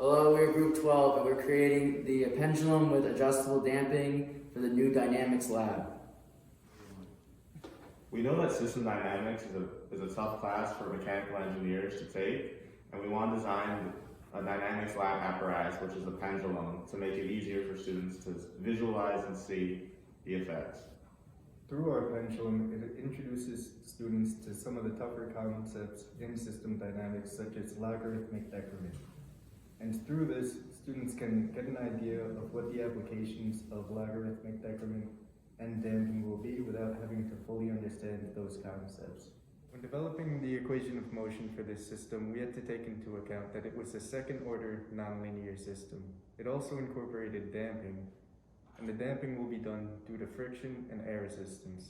Hello, we're Group 12, and we're creating the pendulum with adjustable damping for the new Dynamics lab. We know that system dynamics is a tough class for mechanical engineers to take, and we want to design a dynamics lab apparatus, which is a pendulum, to make it easier for students to visualize and see the effects. Through our pendulum, it introduces students to some of the tougher concepts in system dynamics, such as logarithmic decrement. And through this, students can get an idea of what the applications of logarithmic decrement and damping will be without having to fully understand those concepts. When developing the equation of motion for this system, we had to take into account that it was a second-order nonlinear system. It also incorporated damping, and the damping will be done due to friction and air resistance.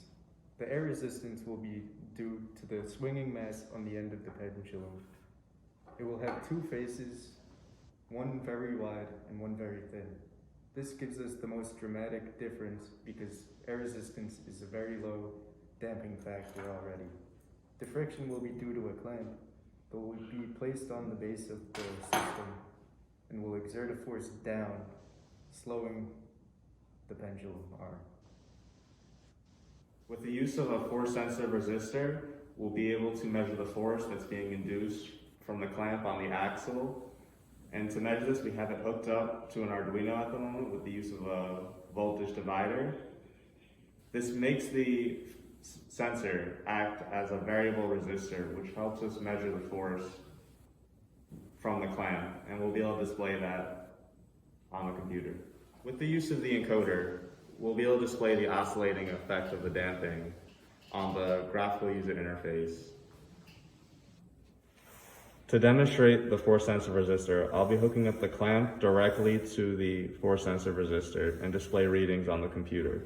The air resistance will be due to the swinging mass on the end of the pendulum. It will have two faces, one very wide and one very thin. This gives us the most dramatic difference because air resistance is a very low damping factor already. The friction will be due to a clamp that will be placed on the base of the system and will exert a force down, slowing the pendulum arm. With the use of a force-sensitive resistor, we'll be able to measure the force that's being induced from the clamp on the axle. And to measure this, we have it hooked up to an Arduino at the moment with the use of a voltage divider. This makes the sensor act as a variable resistor, which helps us measure the force from the clamp, and we'll be able to display that on the computer. With the use of the encoder, we'll be able to display the oscillating effect of the damping on the graphical user interface. To demonstrate the force-sensitive resistor, I'll be hooking up the clamp directly to the force-sensitive resistor and display readings on the computer.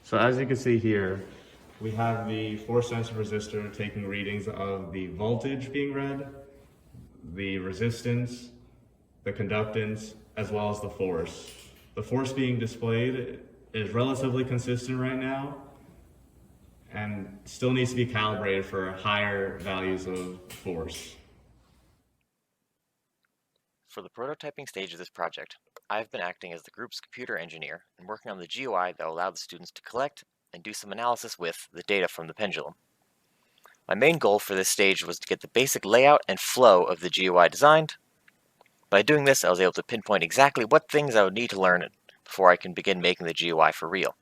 So as you can see here, we have the force-sensitive resistor taking readings of the voltage being read, the resistance, the conductance, as well as the force. The force being displayed is relatively consistent right now and still needs to be calibrated for higher values of force. For the prototyping stage of this project, I've been acting as the group's computer engineer and working on the GUI that will allow the students to collect and do some analysis with the data from the pendulum. My main goal for this stage was to get the basic layout and flow of the GUI designed. By doing this, I was able to pinpoint exactly what things I would need to learn before I can begin making the GUI for real.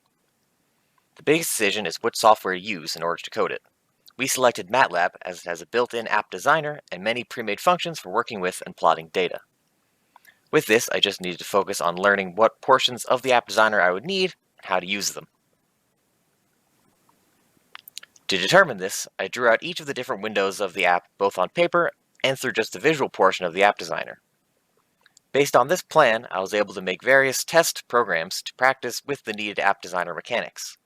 The biggest decision is what software to use in order to code it. We selected MATLAB as it has a built-in app designer and many pre-made functions for working with and plotting data. With this, I just needed to focus on learning what portions of the app designer I would need and how to use them. To determine this, I drew out each of the different windows of the app both on paper and through just the visual portion of the app designer. Based on this plan, I was able to make various test programs to practice with the needed app designer mechanics.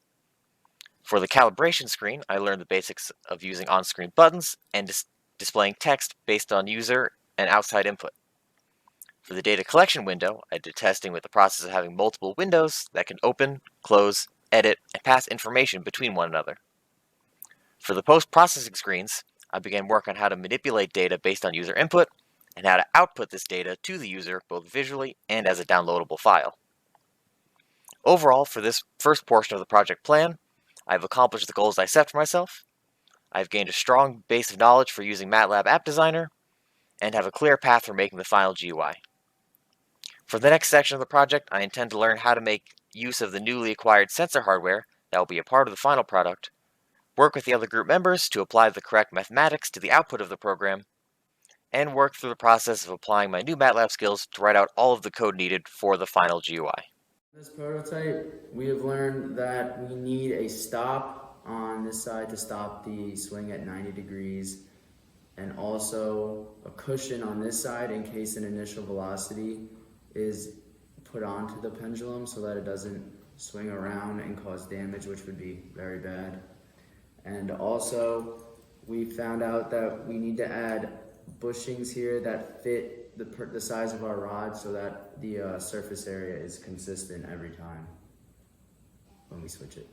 For the calibration screen, I learned the basics of using on-screen buttons and displaying text based on user and outside input. For the data collection window, I did testing with the process of having multiple windows that can open, close, edit, and pass information between one another. For the post-processing screens, I began work on how to manipulate data based on user input and how to output this data to the user both visually and as a downloadable file. Overall, for this first portion of the project plan, I've accomplished the goals I set for myself. I've gained a strong base of knowledge for using MATLAB App Designer and have a clear path for making the final GUI. For the next section of the project, I intend to learn how to make use of the newly acquired sensor hardware that will be a part of the final product, work with the other group members to apply the correct mathematics to the output of the program, and work through the process of applying my new MATLAB skills to write out all of the code needed for the final GUI. In this prototype, we have learned that we need a stop on this side to stop the swing at 90 degrees, and also a cushion on this side in case an initial velocity is put onto the pendulum so that it doesn't swing around and cause damage, which would be very bad. And also, we found out that we need to add bushings here that fit the size of our rod so that the surface area is consistent every time when we switch it.